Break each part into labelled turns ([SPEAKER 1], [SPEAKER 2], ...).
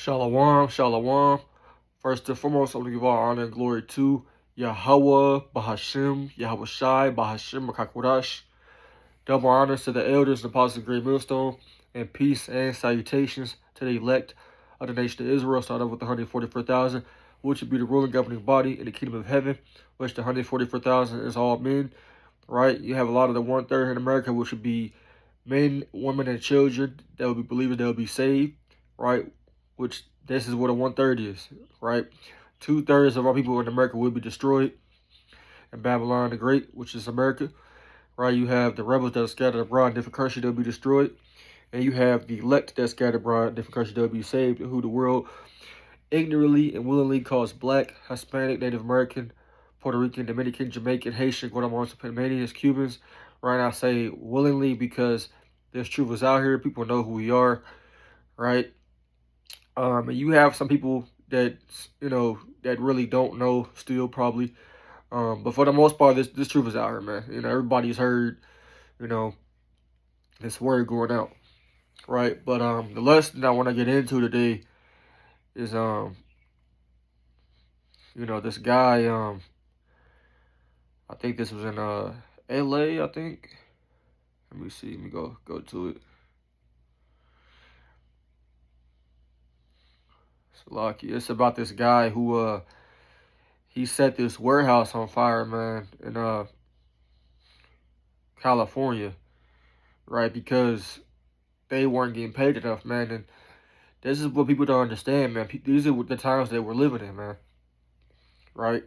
[SPEAKER 1] Shalom, shalom. First and foremost, I want to give all honor and glory to Yahweh, Bahashim, Yahweh Shai, Bahashim, Makakwadash. Double honors to the elders, the apostles of Great Millstone, and peace and salutations to the elect of the nation of Israel, started with the 144,000, which would be the ruling governing body in the kingdom of heaven, which the 144,000 is all men, right? You have a lot of the 1/3 in America, which would be men, women, and children that would be believers that would be saved, right? Which this is what a 1/3 is, right? 2/3 of our people in America will be destroyed in Babylon the Great, which is America, right? You have the rebels that are scattered abroad in different countries that will be destroyed, and you have the elect that are scattered abroad in different countries that will be saved, who the world ignorantly and willingly calls Black, Hispanic, Native American, Puerto Rican, Dominican, Jamaican, Haitian, Guatemalans, Panamanians, Cubans. Right, I say willingly because this truth is out here. People know who we are, right? And you have some people that, that really don't know still probably. But for the most part, this truth is out here, man. Everybody's heard, this word going out, right? But the lesson I want to get into today is, this guy, I think this was in LA, I think. Let me see, let me go to it. It's about this guy who he set this warehouse on fire, man, in California, right? Because they weren't getting paid enough, man. And this is what people don't understand, man. These are the times that we're living in, man. Right?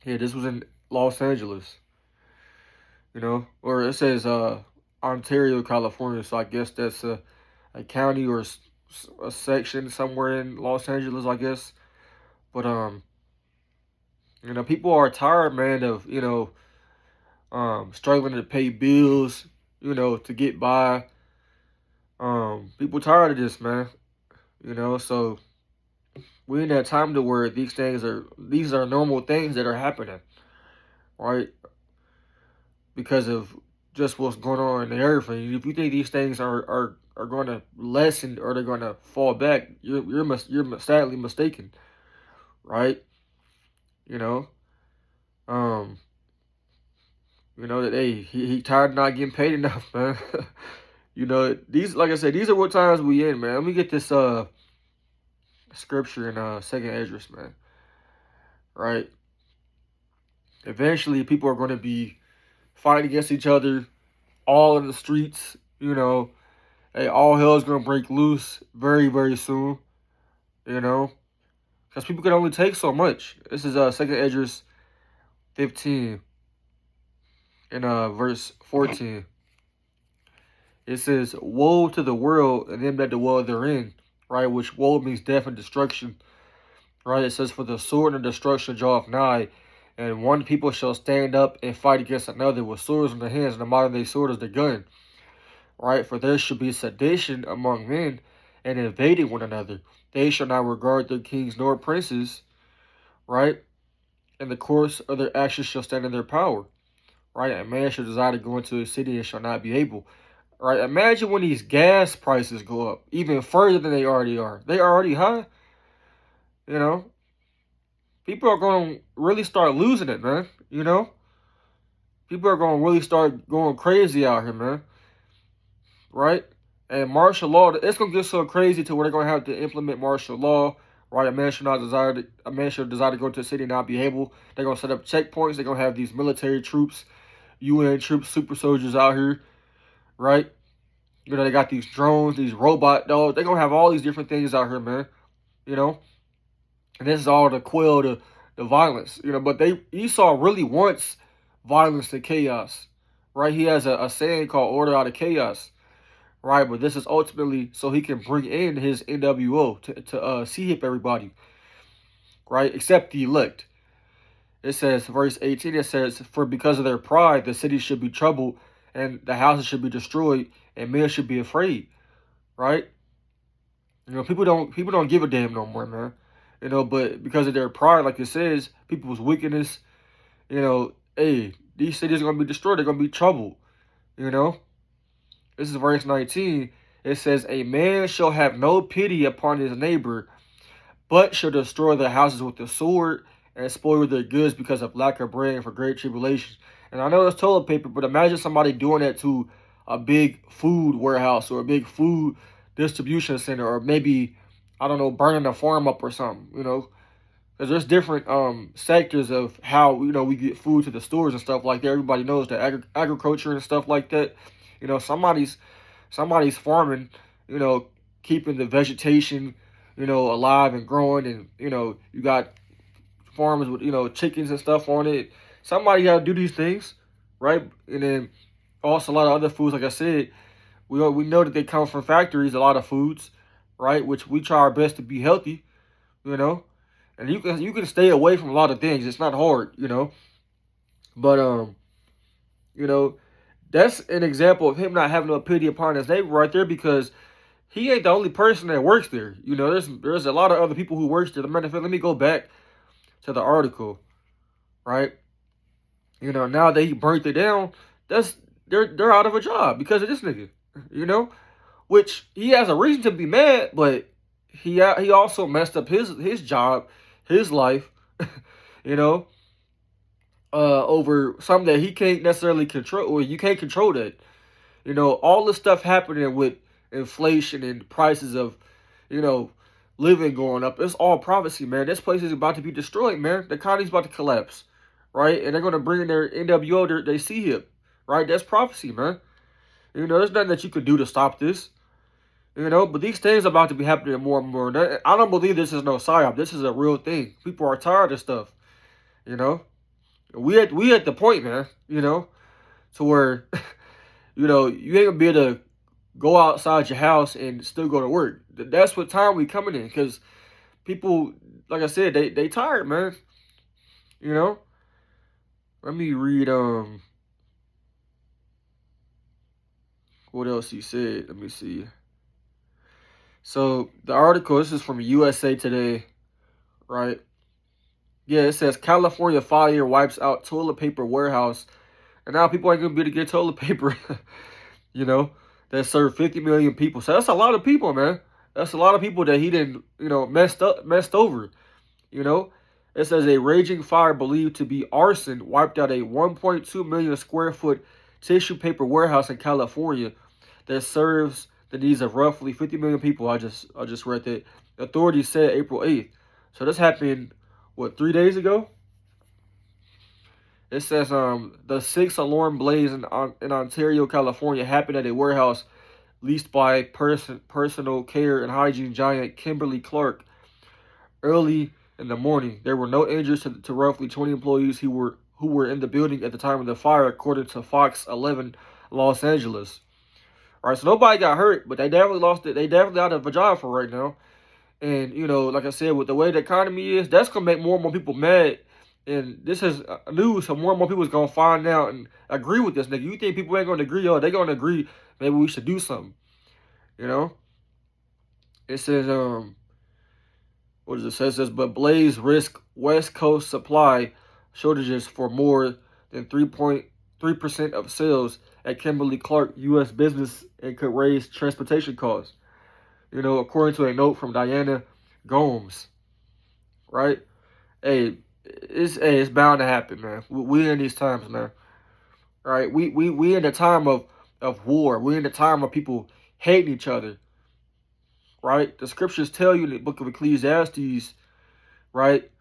[SPEAKER 1] Yeah, this was in Los Angeles, or it says Ontario, California. So I guess that's a county or a section somewhere in Los Angeles, I guess. But people are tired, man, of struggling to pay bills, to get by. People tired of this, man. So we're in that time to where these are normal things that are happening, right? Because of just what's going on in the earth. And if you think these things are going to lessen or they're going to fall back, you're sadly mistaken, right? That he tired of not getting paid enough, man. These, like I said, these are what times we in, man. Let me get this scripture in Second Esdras, man. Right? Eventually, people are going to be fighting against each other, all in the streets. Hey, all hell is going to break loose very, very soon. Because people can only take so much. This is Second Esdras 15 in verse 14. It says, "Woe to the world and them that dwell therein," right? Which woe means death and destruction, right? It says, "For the sword and destruction draweth nigh, and one people shall stand up and fight against another with swords in their hands, and the modern day sword is the gun." Right? "For there shall be sedition among men, and invading one another. They shall not regard their kings nor princes," right? "And the course of their actions shall stand in their power." Right? "A man shall desire to go into a city and shall not be able." Right? Imagine when these gas prices go up even further than they already are. They are already high. People are going to really start losing it, man. People are going to really start going crazy out here, man. Right? And martial law, it's going to get so crazy to where they're going to have to implement martial law. Right? A man should desire to go to a city and not be able. They're going to set up checkpoints. They're going to have these military troops, UN troops, super soldiers out here. Right? They got these drones, these robot dogs. They're going to have all these different things out here, man. And this is all to quell the violence. But Esau really wants violence and chaos. Right? He has a saying called order out of chaos. Right? But this is ultimately so he can bring in his NWO to see-hip everybody. Right? Except the elect. It says, verse 18, it says, "For because of their pride, the city should be troubled, and the houses should be destroyed, and men should be afraid." Right? People don't give a damn no more, man. But because of their pride, like it says, people's wickedness, hey, these cities are going to be destroyed. They're going to be troubled. This is verse 19. It says, a man shall have no pity upon his neighbor, but shall destroy their houses with the sword and spoil their goods because of lack of bread and for great tribulation. And I know it's toilet paper, but imagine somebody doing that to a big food warehouse or a big food distribution center, or maybe, I don't know, burning a farm up or something, you know. Because there's different sectors of how, you know, we get food to the stores and stuff like that. Everybody knows that agriculture and stuff like that. You know, somebody's farming, you know, keeping the vegetation, you know, alive and growing. And, you know, you got farms with, you know, chickens and stuff on it. Somebody got to do these things, right? And then also a lot of other foods, like I said, we know that they come from factories, a lot of foods, right? Which we try our best to be healthy, you know. And you can stay away from a lot of things. It's not hard, you know. But you know, that's an example of him not having no pity upon his neighbor right there, because he ain't the only person that works there. You know, there's a lot of other people who works there. As a matter of fact, let me go back to the article, right? You know, now that he burnt it down, they're out of a job because of this nigga. You know, which he has a reason to be mad, but he also messed up his job, his life, you know, over something that he can't necessarily control, or you can't control that. You know, all this stuff happening with inflation and prices of, you know, living going up. It's all prophecy, man. This place is about to be destroyed, man. The economy's about to collapse, right? And they're going to bring in their NWO, they see him, right? That's prophecy, man. You know, there's nothing that you could do to stop this. You know, but these things are about to be happening more and more. I don't believe this is no psyop. This is a real thing. People are tired of stuff. You know, we at the point, man. You know, to where, you know, you ain't gonna be able to go outside your house and still go to work. That's what time we coming in, because people, like I said, they tired, man. You know. Let me read what else he said. Let me see. So the article, this is from USA Today, right? Yeah, it says California fire wipes out toilet paper warehouse, and now people ain't gonna be able to get toilet paper. You know, that served 50 million people. So that's a lot of people, man. That's a lot of people that he didn't, you know, messed over. You know, it says a raging fire believed to be arson wiped out a 1.2 million square foot tissue paper warehouse in California that serves the needs of roughly 50 million people. I just read that. Authorities said April 8th. So this happened, what, 3 days ago? It says the 6th alarm blaze in Ontario, California happened at a warehouse leased by personal care and hygiene giant Kimberly-Clark early in the morning. There were no injuries to roughly 20 employees who were in the building at the time of the fire, according to Fox 11 Los Angeles. All right, so nobody got hurt, but they definitely lost it. They definitely out of a job for right now. And, you know, like I said, with the way the economy is, that's going to make more and more people mad. And this is news, so more and more people is going to find out and agree with this nigga. You think people ain't going to agree? Oh, they going to agree. Maybe we should do something. You know? It says, what does it say? It says, but Blaze risk West Coast supply shortages for more than 3.3% of sales at Kimberly-Clark U.S. business, and could raise transportation costs. You know, according to a note from Diana Gomes, right? Hey, it's bound to happen, man. We in these times, man. All right, we in the time of war. We in the time of people hating each other, right? The scriptures tell you in the book of Ecclesiastes, right?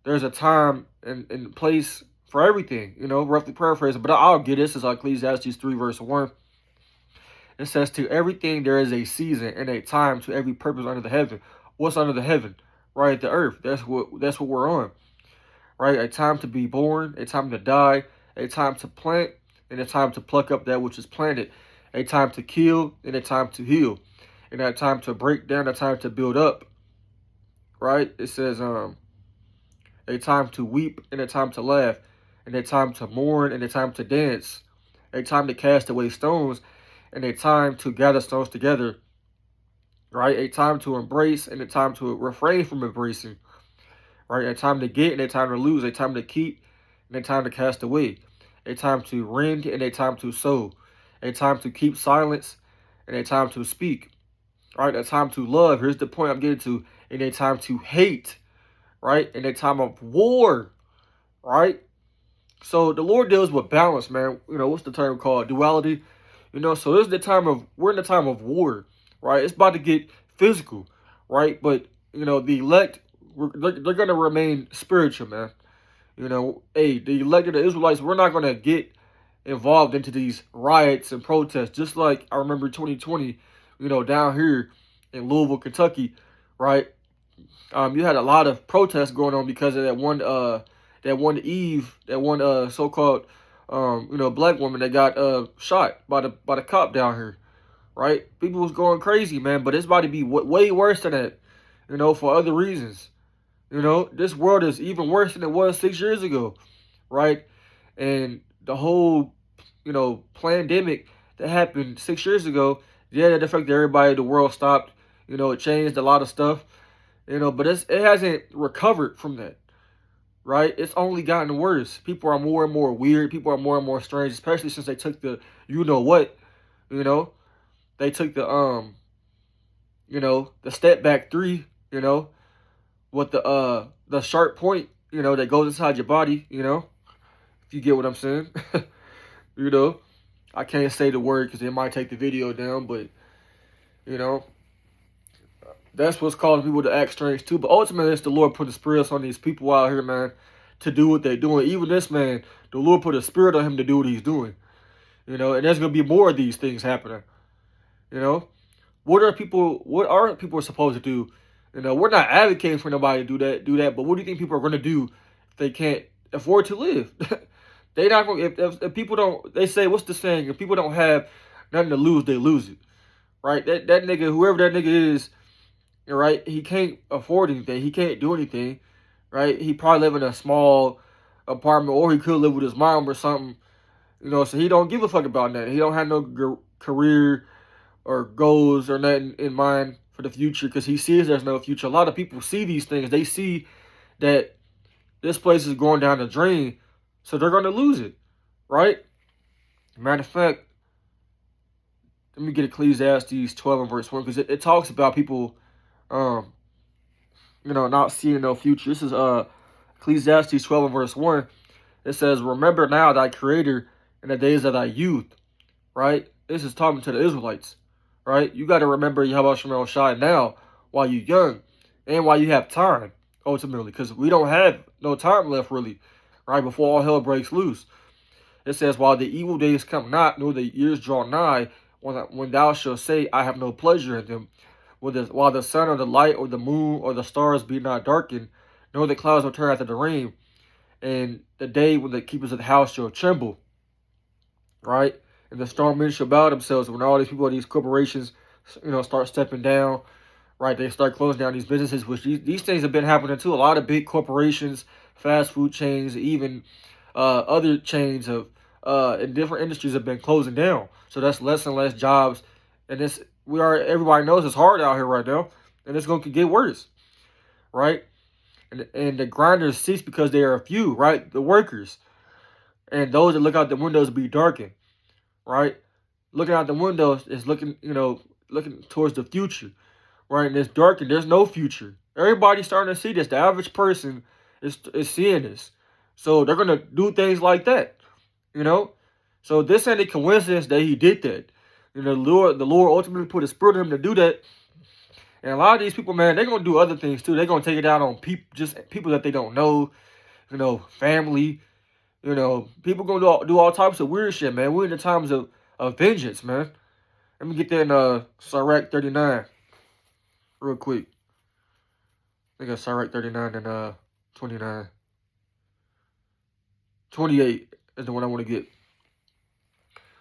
[SPEAKER 1] There's a time and place for everything, you know, roughly paraphrasing. But I'll get this. It's Ecclesiastes 3 verse 1. It says, to everything there is a season and a time to every purpose under the heaven. What's under the heaven? Right, the earth. That's what we're on. Right, a time to be born, a time to die, a time to plant, and a time to pluck up that which is planted. A time to kill and a time to heal. And a time to break down, a time to build up. Right? It says a time to weep and a time to laugh, and a time to mourn and a time to dance. A time to cast away stones and a time to gather stones together. Right? A time to embrace and a time to refrain from embracing. Right? A time to get and a time to lose. A time to keep and a time to cast away. A time to rend and a time to sow. A time to keep silence and a time to speak. Right? A time to love. Here's the point I'm getting to. And a time to hate. Right? In a time of war. Right? So the Lord deals with balance, man. You know, what's the term called? Duality. You know, so this is the time of, we're in the time of war. Right? It's about to get physical. Right? But, you know, the elect, they're going to remain spiritual, man. You know, hey, the elected Israelites, we're not going to get involved into these riots and protests. Just like I remember 2020, you know, down here in Louisville, Kentucky, right? You had a lot of protests going on because of that one so-called, you know, black woman that got shot by the cop down here, right? People was going crazy, man, but it's about to be way worse than that, you know, for other reasons. You know, this world is even worse than it was 6 years ago, right? And the whole, you know, pandemic that happened 6 years ago, yeah, that affected everybody. The world stopped. You know, it changed a lot of stuff. You know, but it hasn't recovered from that, right? It's only gotten worse. People are more and more weird. People are more and more strange, especially since they took the, you know what, you know, they took the, you know, the step back 3, you know, with the sharp point, you know, that goes inside your body, you know, if you get what I'm saying. You know, I can't say the word because it might take the video down, but, you know, that's what's causing people to act strange too. But ultimately, it's the Lord put the spirits on these people out here, man, to do what they're doing. Even this man, the Lord put a spirit on him to do what he's doing. You know, and there's going to be more of these things happening. You know, what are people supposed to do? You know, we're not advocating for nobody to do that. But what do you think people are going to do if they can't afford to live? They not going. If people don't, they say, what's the saying? If people don't have nothing to lose, they lose it, right? That nigga, whoever that nigga is, right? He can't afford anything. He can't do anything, right? He probably live in a small apartment, or he could live with his mom or something, you know. So he don't give a fuck about that. He don't have no career or goals or nothing in mind for the future because he sees there's no future. A lot of people see these things. They see that this place is going down the drain, so they're going to lose it, right? Matter of fact, let me get Ecclesiastes 12 and verse 1 because it talks about people, you know, not seeing no future. This is Ecclesiastes 12 and verse 1. It says, remember now thy creator in the days of thy youth, right? This is talking to the Israelites, right? You got to remember YASHAMIAHLA now while you're young and while you have time, ultimately, because we don't have no time left, really, right, before all hell breaks loose. It says, while the evil days come not, nor the years draw nigh, when thou shalt say, I have no pleasure in them, while the sun or the light or the moon or the stars be not darkened, nor the clouds return after the rain, and the day when the keepers of the house shall tremble, right? And the strong men shall bow themselves. When all these people, these corporations, you know, start stepping down, right? They start closing down these businesses, which these things have been happening too. A lot of big corporations, fast food chains, even other chains of in different industries have been closing down. So that's less and less jobs, and everybody knows it's hard out here right now, and it's going to get worse, right? And the grinders cease because they are few, right? The workers and those that look out the windows be darkened, right? Looking out the windows is looking, you know, looking towards the future, right? And it's darkened. There's no future. Everybody's starting to see this. The average person is seeing this, so they're gonna do things like that, you know. So this ain't a coincidence that he did that. You know, the Lord ultimately put a spirit in him to do that. And a lot of these people, man, they're going to do other things too. They're going to take it out on people that they don't know, you know, family, you know. People going to do all types of weird shit, man. We're in the times of vengeance, man. Let me get that in Sirach 39 real quick. I think it's Sirach 39 and 29. 28 is the one I want to get.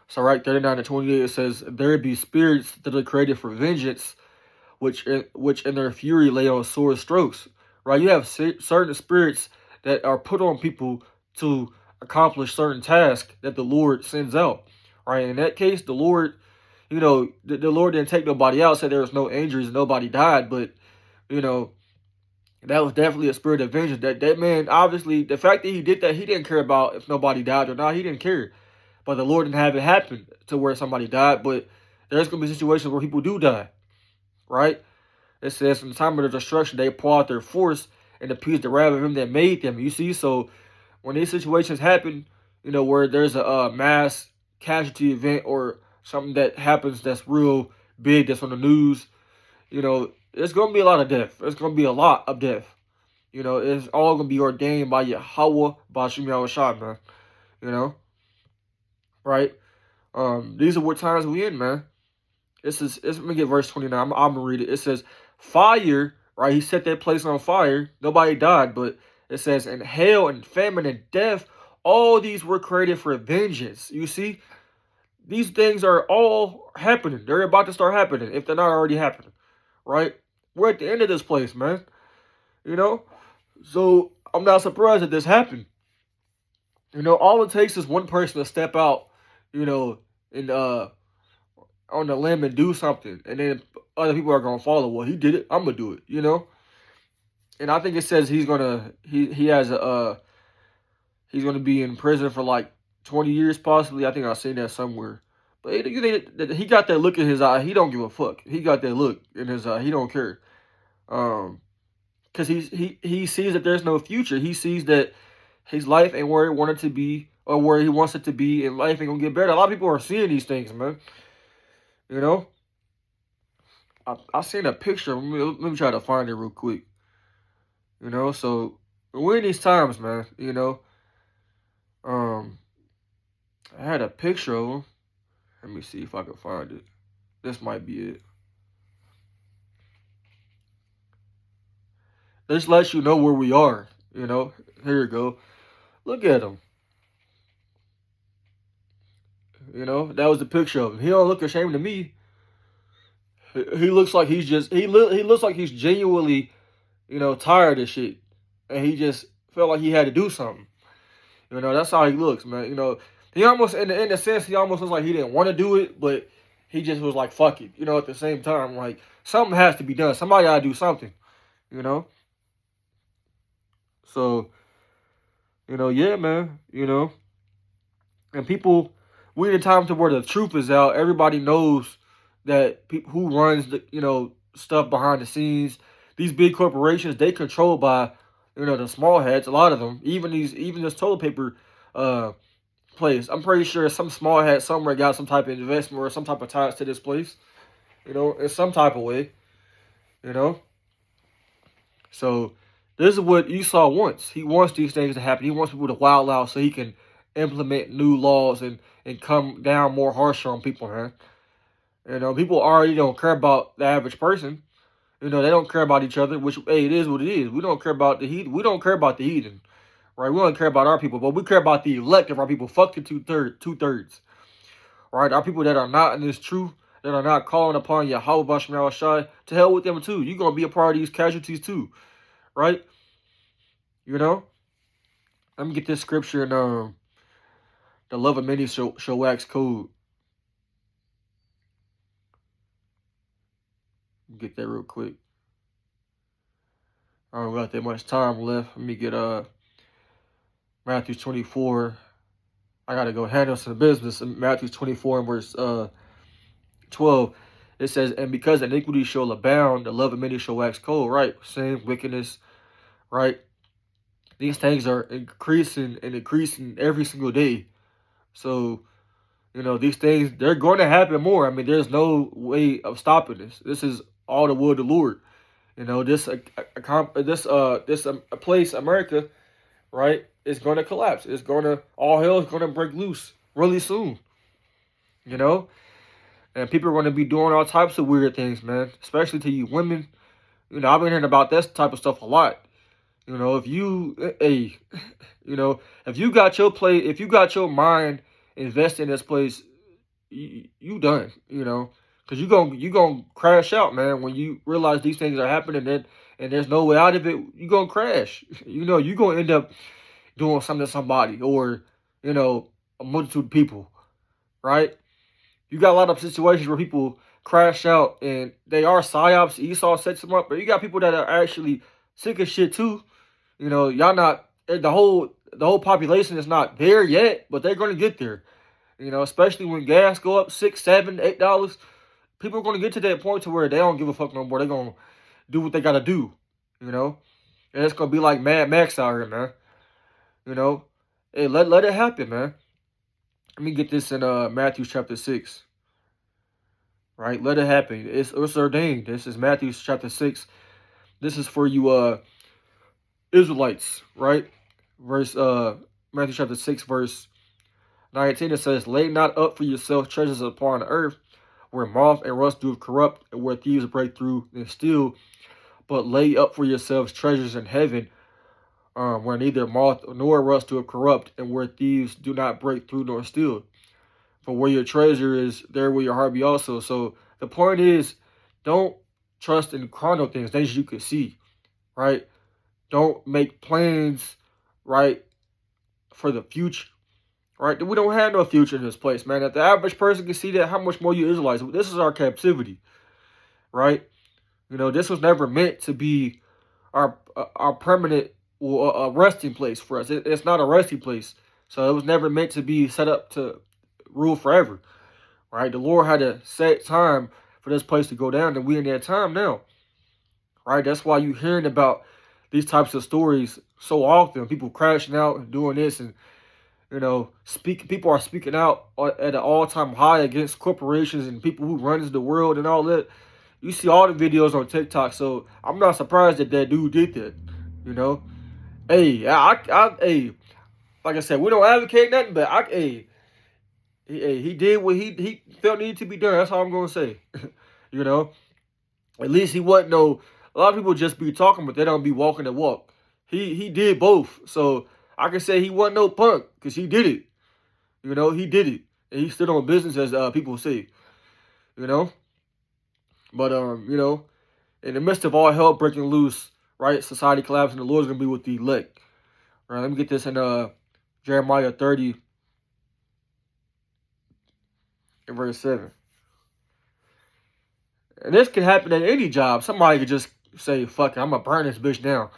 [SPEAKER 1] Sirach 39 and 28, it says, there be spirits that are created for vengeance, which in their fury lay on sword strokes, right? You have certain spirits that are put on people to accomplish certain tasks that the Lord sends out, right? In that case, the Lord, you know, the Lord didn't take nobody out, said there was no injuries, nobody died, but, you know, that was definitely a spirit of vengeance. That man, obviously, the fact that he did that, he didn't care about if nobody died or not. He didn't care. But the Lord didn't have it happen to where somebody died. But there's going to be situations where people do die, right? It says, in the time of the destruction, they pour out their force and appease the wrath of him that made them. You see, so when these situations happen, you know, where there's a mass casualty event or something that happens that's real big, that's on the news, you know, it's going to be a lot of death. It's going to be a lot of death. You know, it's all going to be ordained by Yahweh, by Shemiah, man. You know, right? These are what times we in, man. Let me get verse 29. I'm going to read it. It says, fire, right? He set that place on fire. Nobody died, but it says, and hail and famine and death, all these were created for vengeance. You see, these things are all happening. They're about to start happening if they're not already happening, right? We're at the end of this place, man. You know? So I'm not surprised that this happened. You know, all it takes is one person to step out, you know, and on the limb and do something, and then other people are gonna follow. Well, he did it, I'm gonna do it, you know. And I think it says he's gonna he's gonna be in prison for like 20 years possibly. I think I've seen that somewhere. But you think that he got that look in his eye? He don't give a fuck. He got that look in his eye. He don't care. Because he sees that there's no future. He sees that his life ain't where he wanted to be or where he wants it to be, and life ain't gonna get better. A lot of people are seeing these things, man. You know, I seen a picture. Let me try to find it real quick. You know, so we're in these times, man. You know, I had a picture of him. Let me see if I can find it. This might be it. This lets you know where we are. You know, here you go. Look at him. You know, that was the picture of him. He don't look ashamed to me. He looks like he's just he looks like he's genuinely, you know, tired of shit, and he just felt like he had to do something. You know, that's how he looks, man. You know, he almost in a sense he almost looks like he didn't want to do it, but he just was like, fuck it. You know, at the same time, like something has to be done. Somebody gotta do something. You know. So, you know, yeah, man. You know, and people, we in a time to where the truth is out. Everybody knows that people who runs the, you know, stuff behind the scenes. These big corporations, they controlled by, you know, the small heads. A lot of them, even this toilet paper place. I'm pretty sure some small head somewhere got some type of investment or some type of ties to this place. You know, in some type of way. You know. So this is what Esau wants. He wants these things to happen. He wants people to wild out so he can implement new laws and come down more harsher on people, man. You know, people already don't care about the average person. You know, they don't care about each other, which, hey, it is what it is. We don't care about the heathen. We don't care about the heathen, right? We don't care about our people, but we care about the elect of our people. Fuck the two-thirds, right? Our people that are not in this truth, that are not calling upon Yahweh Bashmiah Shai, to hell with them too. You're going to be a part of these casualties too, right? You know? Let me get this scripture in the love of many shall wax cold. Get that real quick. I don't got that much time left. Let me get Matthew 24. I gotta go handle some business. In Matthew 24 and verse 12. It says, and because iniquity shall abound, the love of many shall wax cold. Right? Sin, wickedness, right? These things are increasing and increasing every single day. So, you know, these things, they're going to happen more. I mean, there's no way of stopping this. This is all the will of the Lord. You know, this place, America, right, is going to collapse. It's going to, all hell is going to break loose really soon. You know? And people are going to be doing all types of weird things, man. Especially to you women. You know, I've been hearing about this type of stuff a lot. You know, if you got your mind invested in this place, you done, you know. Because you gonna crash out, man, when you realize these things are happening and there's no way out of it. You gonna crash. You know, you gonna end up doing something to somebody or, you know, a multitude of people, right? You got a lot of situations where people crash out and they are psyops. Esau sets them up, but you got people that are actually sick of shit too. You know, y'all not, the whole population is not there yet, but they're gonna get there. You know, especially when gas go up $6, $7, $8. people are going to get to that point to where they don't give a fuck no more. They're going to do what they got to do, you know? And it's going to be like Mad Max out here, man. You know? Hey, let it happen, man. Let me get this in Matthew chapter 6. Right? Let it happen. It's ordained. This is Matthew chapter 6. This is for you Israelites, right? Matthew chapter 6, verse 19, it says, "Lay not up for yourself treasures upon the earth, where moth and rust do corrupt, and where thieves break through and steal. But lay up for yourselves treasures in heaven, where neither moth nor rust do corrupt, and where thieves do not break through nor steal. For where your treasure is, there will your heart be also." So the point is, don't trust in carnal things you can see, right? Don't make plans, right, for the future. Right? We don't have no future in this place, man. If the average person can see that, how much more you Israelites? This is our captivity, right? You know, this was never meant to be our permanent resting place for us. It's not a resting place. So it was never meant to be set up to rule forever, right? The Lord had a set time for this place to go down, and we in that time now, right? That's why you're hearing about these types of stories so often. People crashing out and doing this, and you know, people are speaking out at an all-time high against corporations and people who runs the world and all that. You see all the videos on TikTok, so I'm not surprised that dude did that. You know, hey, hey, like I said, we don't advocate nothing, but he did what he felt needed to be done. That's all I'm gonna say. You know, at least he wasn't no. A lot of people just be talking, but they don't be walking the walk. He did both, so I can say he wasn't no punk because he did it. You know, he did it. And he stood on business, as people say. You know? But, you know, in the midst of all hell breaking loose, right, society collapsing, the Lord's going to be with the elect. Right, let me get this in Jeremiah 30 and verse 7. And this can happen at any job. Somebody could just say, fuck it, I'm going to burn this bitch down.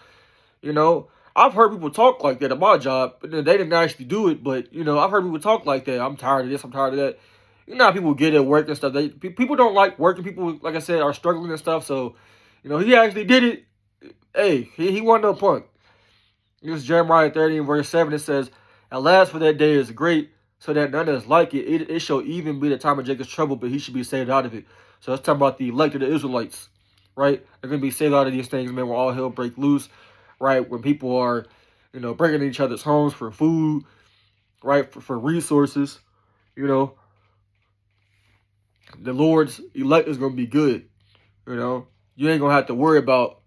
[SPEAKER 1] You know? I've heard people talk like that at my job, but they didn't actually do it. But, you know, I've heard people talk like that. I'm tired of this. I'm tired of that. You know how people get at work and stuff. People don't like working. People, like I said, are struggling and stuff. So, you know, he actually did it. Hey, he wasn't no punk. This is Jeremiah 30 and verse 7. It says, "Alas, for that day is great, so that none is like it. It shall even be the time of Jacob's trouble, but he should be saved out of it." So it's talking about the elected Israelites, right? They're going to be saved out of these things, man, when all hell break loose. Right, when people are, you know, breaking each other's homes for food, right, for resources, you know, the Lord's elect is going to be good, you know. You ain't going to have to worry about